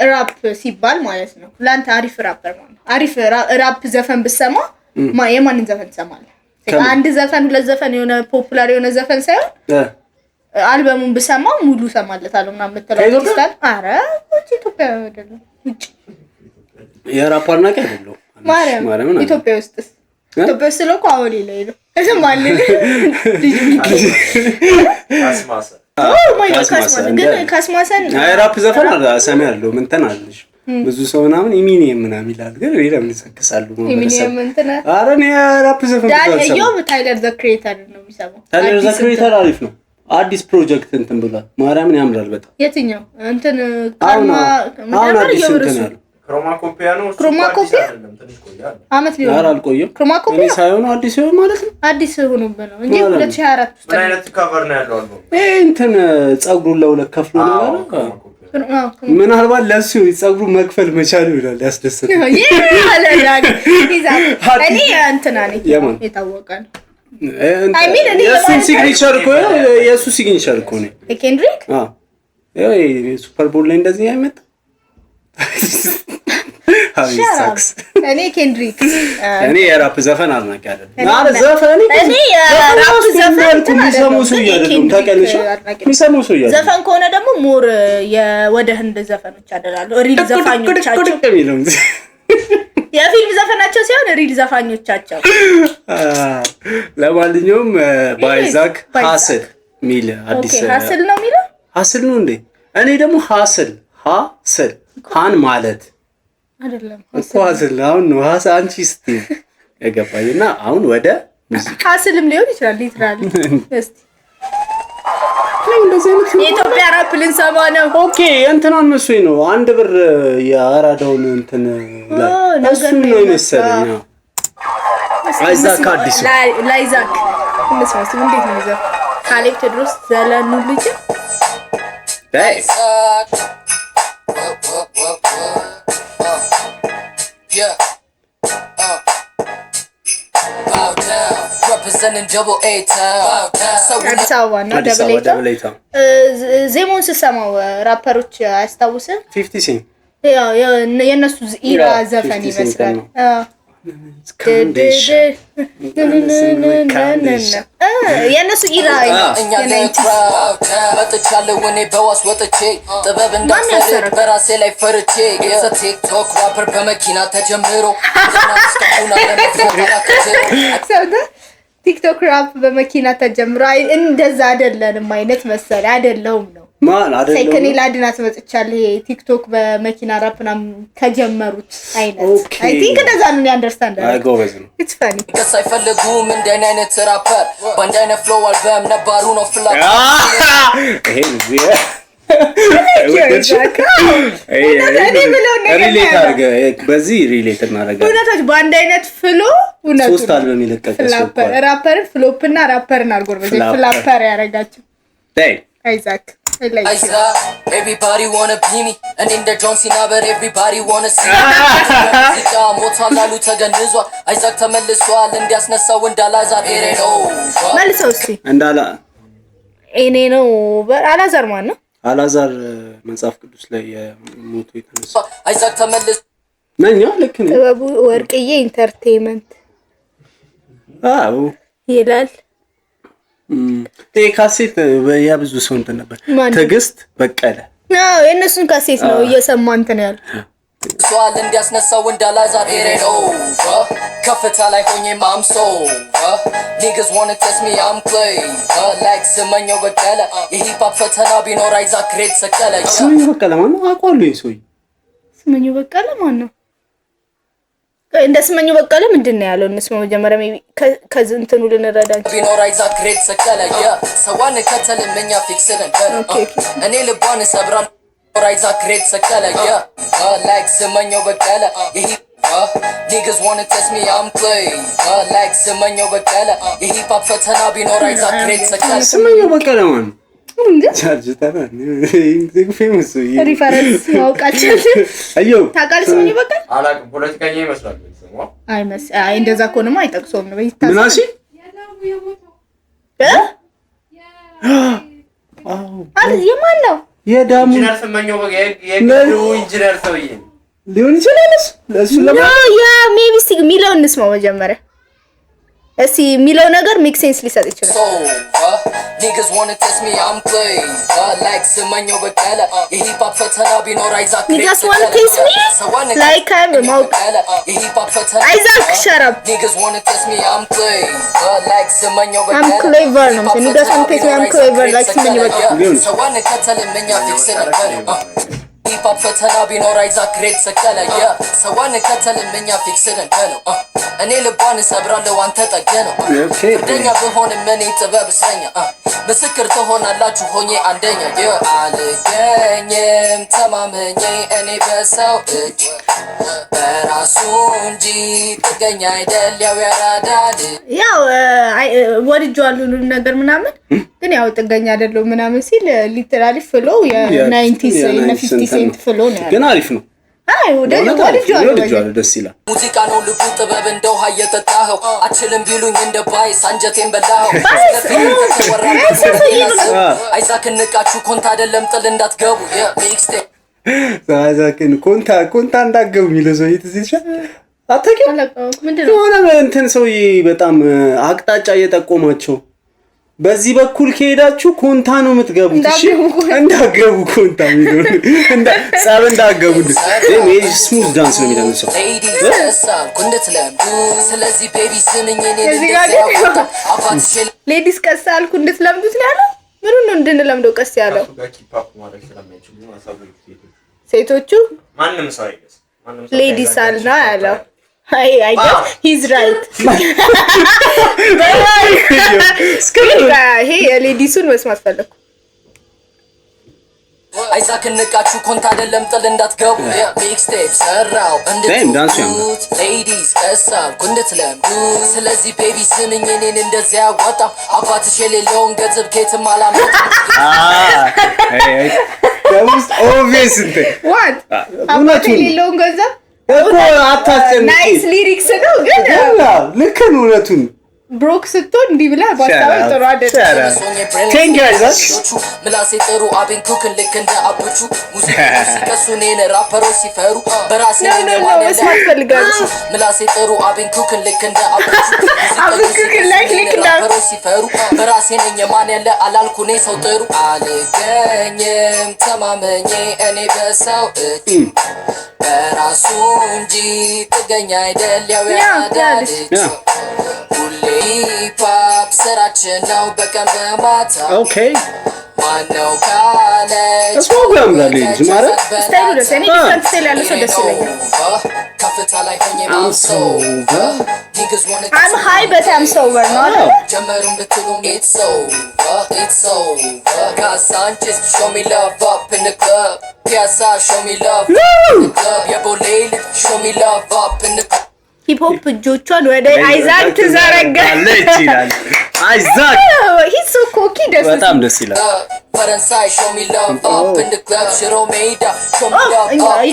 ራፕ ሲባል ማለት ነው ላንተ አሪፍ ራፐር ማለት አሪፍ ራፕ ዘፈን ብሰማ የማንን ዘፈን ትሰማለህ? አንድ ዘፈን ሁለት ዘፈን የሆነ ፖፑላር የሆነ ዘፈን ሳይሆን አልበሙን ብሰማው ሙሉ ሰማለታለሁ ምናምን የምትለው ይስታል። አረ ኢትዮጵያ አይደለም ውጭ የራፕ አድናቂ አይደለም ማርያም ኢትዮጵያ ውስጥስ ኢትዮጵያ ውስጥ ስለኮ አወሌ ላይ ነው እሰማለሁ አስማሰ ማይ ካስማሰ ግን ካስማሰን ራፕ ዘፈን አሰሚ ያለው ምን ተናልሽ ብዙ ሰው ምናምን ኢሚኒየም ምናምን ይላል ግን ለምን ይሰክሳሉ ማለት ኢሚኒየም እንትና አረ እኔ ራፕ ዘፈን ዳንኤል ታይለር ዘ ክሬተር ነው የሚሰማው ታይለር ዘ ክሬተር አሪፍ ነው አዲስ ፕሮጀክት እንትን ብሏል ማርያምን ያምራል በጣም የትኛው እንትን ካርማ ምናምን ይወርሱ ክሮማኮፒ አይደለም ትንሽ ቆያል አመት ሊሆን አረ አልቆየም ክሮማኮፒ ሳይሆን አዲስ ነው ማለት ነው አዲስ ሆኖብህ ነው እንጂ 2024 ውስጥ ምን አይነት ከቨር ነው ያለው አልበም እንትን ጸጉሩን ለሁለት ከፍሎ ነው ምን አልባል ለሱ ጸጉሩ መክፈል መቻል ይላል ያስደስታል ይላል ያለ ይዛል እኔ እንትና ነኝ የታወቀ ነው አይ ሚን እኔ የሱ ሲግኒቸር እኮ ነው ኬንድሪክ ሱፐር ቦል ላይ እንደዚህ አይመጣ ሻክስ እኔ ኬንድሪክ እኔ የራፕ ዘፈን አድናቂ አይደለም ማለት ዘፈን እኔ የራፕ ዘፈን የሚሰማው ሰው አይደለም ታውቂያለሽ የሚሰማው ሰው አይደለም ዘፈን ከሆነ ደግሞ ሞር የወደ ህንድ ዘፈኖች አደላሉ ሪል ዘፋኞቻቸው የፊልም ዘፈናቸው ሲሆን ሪል ዘፋኞቻቸው ለማንኛውም ባይዛክ ሐስል ሚል አዲስ ሐስል ነው የሚለው ሐስል ነው እንዴ እኔ ደግሞ ሐስል ሃን ማለት አይደለም እኮ ሐስል አሁን ነው አንቺ እስቲ የገባኝና አሁን ወደ ሙዚቃ ሐስልም ሊሆን ይችላል ሊትራሊ እስቲ የኢትዮጵያ ራፕ ልንሰማ ነው ኦኬ እንትናን መስሎኝ ነው አንድ ብር ያራዳውን እንትን እሱ ነው መሰለኝ አይዛክ አዲስ ላይዛክ እንስማስ እንዴት ነው ይዘው ካሌብ ቴድሮስ ዘላኑ ልጅ representing double A town አዲስ አበባ ነው ደብል ኤ ታውን ዜሞን ስሰማው ራፐሮች አያስታውስም 50 ሴንት የነሱ ኢራ ዘፈን ይመስላል የነሱ ኢራ መጥቻለሁ እኔ በዋስ ወጥቼ ጥበብ እንዳሰረ በራሴ ላይ ፈርቼ ቲክቶክ ራፐር በመኪና ተጀምሮ ቲክቶክ ራፕ በመኪና ተጀምሮ እንደዛ አይደለንም አይነት መሰለ አይደለም ነው ማን አይደለም ሳይከኒ ላድናት መጥቻለሁ ይሄ ቲክቶክ በመኪና ራፕና ከጀመሩት አይነት አይ ቲንክ እንደዛ ነው አንደርስታንድ አይ ጎበዝ ነው ኢትስ ፋኒ ከሳይፈልጉም እንደኔ አይነት ራፐር ባንዳይነ ፍሎው አልበም ነባሩ ነው ፍላክ ይሄ ሪሌት አድርገ በዚህ ሪሌት እናደርጋለን እውነቶች በአንድ አይነት ፍሎ እውነቶች ሶስት አልበም ይለቀቀ ራፐርን ፍሎፕና ራፐርን አድርጎ በዚህ ፍላፐር ያረጋቸው አይዛክ everybody wanna be me and in the John Cena but everybody wanna see zika ሞታላሉ ተገንዟል አይዛክ ተመልሷል እንዲያስነሳው እንዳላዛር ኤሬ ነው መልሰው እስቲ እንዳላ እኔ ነው አላዛር ማን ነው አላዛር መጽሐፍ ቅዱስ ላይ ሞቶ የተነሳ አይዛክ ተመልስ ነኛ ልክ ነው ጥበቡ ወርቅዬ ኢንተርቴይንመንት አው ይላል ካሴት ያብዙ ሰው እንትን ነበር ትግስት በቀለ ነው የነሱን ካሴት ነው እየሰማን እንትን ያለ ሷል እንዲያስነሳው እንዳላዛር ኤሬ ነው ከፍታ ላይ ሆኜ ማምሶ niggas wanna test me I'm clay like ስመኘው በቀለ የሂፕ ሆፕ ፈተና ቢኖር አይዛክ ግሬት ሰቀለ ስመኘው በቀለ ማን ነው አቋሉ ይሶይ ስመኘው በቀለ ማን ነው እንደ ስመኘው በቀለ ምንድነው ያለው እነሱ መጀመሪያ ሜቢ ከዝንተኑ ልንረዳኝ ቢኖር አይዛክ ግሬት ሰቀለ ሰዋን ከተልመኛ ፊክስን እኔ ልቧን ሰብራል አይዛክ ግሬት ሰቀለ like ስመኘው በቀለ የሂፕ niggas wanna test me I'm clay like ስመኘው በቀለ የሂፕ ሆፕ ፈተና ቢኖር አይዛክ ግሬት ሰቀለ ስመኘው በቀለ ማን እንዴ ቻርጅ ታናን ፌመስ ሪፈረንስ ያውቃችሁ አዮ ታውቃለህ ስመኘው በቀለ አላውቅም ፖለቲከኛ ይመስላል ነው አይ እንደዛ ኮንማ አይጠቅሶም ነው በይታ ምናሺ አዎ የማን ነው የዳሙ ኢንጂነር ስመኘው በቃ የግሩ ኢንጂነር ሰውዬ ሊሆን ይችላል እሱ ያ ሜቢ እስቲ ሚለው እንስማው መጀመሪያ እስቲ ሚለው ነገር ሜክ ሴንስ ሊሰጥ ይችላል niggas wanna test me I'm play like ስመኘው በቀለ የሂፕ ሆፕ ፈተና ቢኖር አይዛክ niggas wanna test me like I'm ማውቅ የሂፕ ሆፕ ፈተና አይዛክ ሸራብ niggas wanna test me I'm play like ስመኘው በቀለ I'm clever ነው niggas wanna test me I'm clever like ስመኘው በቀለ ሰዋን ከተለመኛ ፊክስ ነበር ሂፕ ሆፕ ፈተና ቢኖር አይዛክ ግሬት ሰቀለ ሰዋን ከተለመኛ ፊክስ ነበር እኔ ልቧን ሰብራለሁ አንተ ጠገነው ፍርደኛ በሆነ ምን ጥበብ እስረኛ ምስክር ትሆናላችሁ ሆኜ አንደኛ አልገኝም ተማመኜ እኔ በሰው እጅ በራሱ እንጂ ጥገኛ አይደል ያው ያራዳል ያው ወድጄዋለሁ ሁሉ ነገር ምናምን ግን ያው ጥገኛ አይደለም ምናምን ሲል ሊትራሊ ፍሎ የ90s እና 50 ሴንት ፍሎ ነው ግን አሪፍ ነው አይ ወድጄዋለሁ ደስ ይላል ሙዚቃ ነው ልቡ ጥበብ እንደው ሃየተጣኸው አችልም ቢሉኝ እንደ ባይስ አንጀቴን በላኸው አይዛክ ንቃችሁ ኮንታ አይደለም ጥል እንዳትገቡ ሚክስቴፕ አይዛክን ኮንታ እንዳትገቡ የሚለው ሰውዬ ትዝይሻ አታውቂም ምንድነው ሆነ እንትን ሰውዬ በጣም አቅጣጫ እየጠቆማቸው በዚህ በኩል ከሄዳችሁ ኮንታ ነው የምትገቡት እሺ እንዳገቡ ኮንታ የሚለው ጻብ እንዳገቡ ሜሪ ስሙዝ ዳንስ ነው የሚደንሰው ስለዚህ ቤቢ ስምኝ እኔ ሌዲስ ቀስ አልኩ እንድትለምዱት ነው ያለው ምን ነው እንድንለምደው ቀስ ያለው ሴቶቹ ማንንም ሰው አይገስ ሌዲስ አልና ያለው I guess he's right. Hey, ሌዲሱን መስማት ፈለኩ አይዛክ ንቃችሁ ኮንታ አይደለም ጥል እንዳትገቡ ሚክስቴፕ ሰራው እንድትሉት ሌዲስ ቀሳብ እንድትለምዱ ስለዚህ ቤቢ ስምኝ እኔን እንደዚያ ያዋጣ አባትሽ የሌለውን ገንዘብ ከየትም አላመጣም ደምስ ኦብቪየስ እንት what አባትሽ የሌለውን ገንዘብ እኮ አታስጨንቂ ናይስ ሊሪክስ ነው ግን ልክ ነው እውነቱን ብሮክ ስትሆን እንዲህ ብላ ባስታወቅ ጥሩ አይደለም ቴንክ ዩ አይዛክ ምላሴ ጥሩ አቤን ኩክን ልክ እንደ አብቹ ሙዚቃ ሲከሱ እኔን ራፐሮች ሲፈሩ በራሴ ነው መስማት ፈልጋለሁ ምላሴ ጥሩ አቤን ኩክን ልክ እንደ አብቹ ኩክን ልክ እንደ ራፐሮች ሲፈሩ በራሴ ነኝ ማን ያለ አላልኩ እኔ ሰው ጥሩ አልገኝም ተማመኜ እኔ በሰው እጅ በራሱ እንጂ ጥገኛ አይደል ያው ያዳል ሂፓፕ ስራችን ነው በቀን በማታ ኦኬ ማነው ካለች ፕሮግራም ላይ ልጅ ማለት ስታይሉ ደስ እኔ ዲፈረንት ስታይል ያለው ሰው ደስ ይለኛል ከፍታ ላይ ሆኜ ማውሰው I'm high but I'm sober ነው ጀመሩን ብትሉ it's over Casanchez show me love up in the club Piazza show me love up in the club Yabolele show me love up in the club ሂፕ ሆፕ እጆቿን ወደ አይዛክ ትዘረጋለች ይላል አይዛክ he's so cocky በጣም ደስ ይላል ፈረንሳይ show me love up in the club ሽሮ ሜዳ show me love up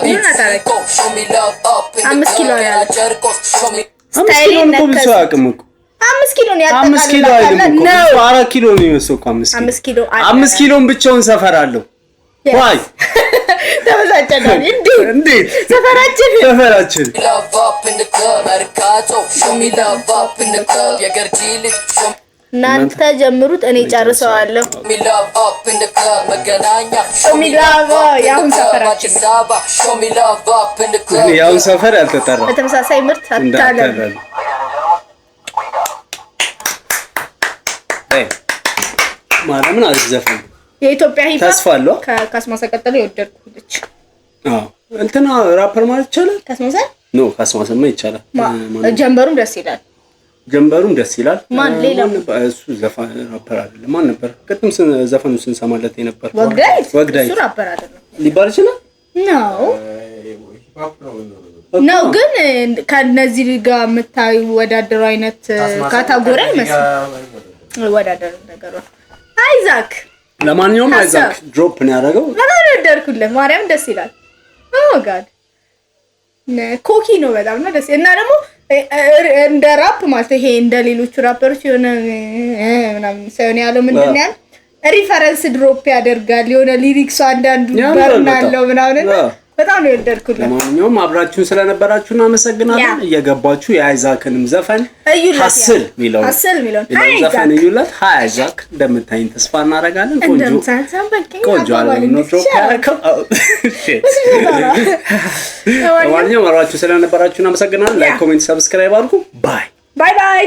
in the club show me love up in the club ጨርቆስ show me ስታይል ነው ብዙ አቅም እኮ 5 ኪሎ ነው ያጠቃልላል 5 ኪሎ አይደለም እኮ 4 ኪሎ ነው የሚወስደው 5 ኪሎ 5 ኪሎን ብቻውን ሰፈር አለው ዋይ ተበሳጨናል እንዴት ሰፈራችን love up in the club mercato show me love up in the club የገርጂ ልጅ እናንተ ጀምሩት እኔ ጨርሰዋለሁ show me love up in the club መገናኛ show me love ያሁን ሰፈራችን show me love up in the club ያሁን ሰፈር ያልተጠራ በተመሳሳይ ምርት አታለም ማርያምን አልዘፈን የኢትዮጵያ ሂፕ ተስፋለሁ ከካስማሳ ቀጥሎ የወደድኩት እንትና ራፐር ማለት ይቻላል ካስማሳ ኖ ካስማሳማ ይቻላል ጀንበሩም ደስ ይላል ማን ሌላው እሱ ዘፋን ራፐር አይደለም ማን ነበር ቅድም ዘፈኑ ስንሰማለት የነበር ወግዳይ እሱ ራፐር አይደለም ሊባል ይችላል ነው ግን ከነዚህ ጋር የምታዩ ወዳደሩ አይነት ካታጎሪ አይመስልም ወዳደሩ ነገር አይዛክ ለማንኛውም አይዛክ ድሮፕ ነው ያደረገው ለማንደርኩልህ ማርያም ደስ ይላል ኦ ጋድ ኮኪ ነው በጣም ነው ደስ እና ደግሞ እንደ ራፕ ማለት ይሄ እንደ ሌሎቹ ራፐሮች የሆነ ምናምን ሳይሆን ያለው ምንድነው ያል ሪፈረንስ ድሮፕ ያደርጋል የሆነ ሊሪክሱ አንዳንዱ በርናለው ምናምን በጣም ነው የወደድኩት። ለማንኛውም አብራችሁን ስለነበራችሁ እናመሰግናለን። እየገባችሁ የአይዛክንም ዘፈን ሀስል ሚለው ዘፈን እዩለት። አይዛክ እንደምታይን ተስፋ እናደርጋለን። ቆንጆ አልበም ነው ድሮፕ ያደረገው። ለማንኛውም አብራችሁን ስለነበራችሁ እናመሰግናለን። ላይክ፣ ኮሜንት፣ ሰብስክራይብ አድርጉ። ባይ ባይ።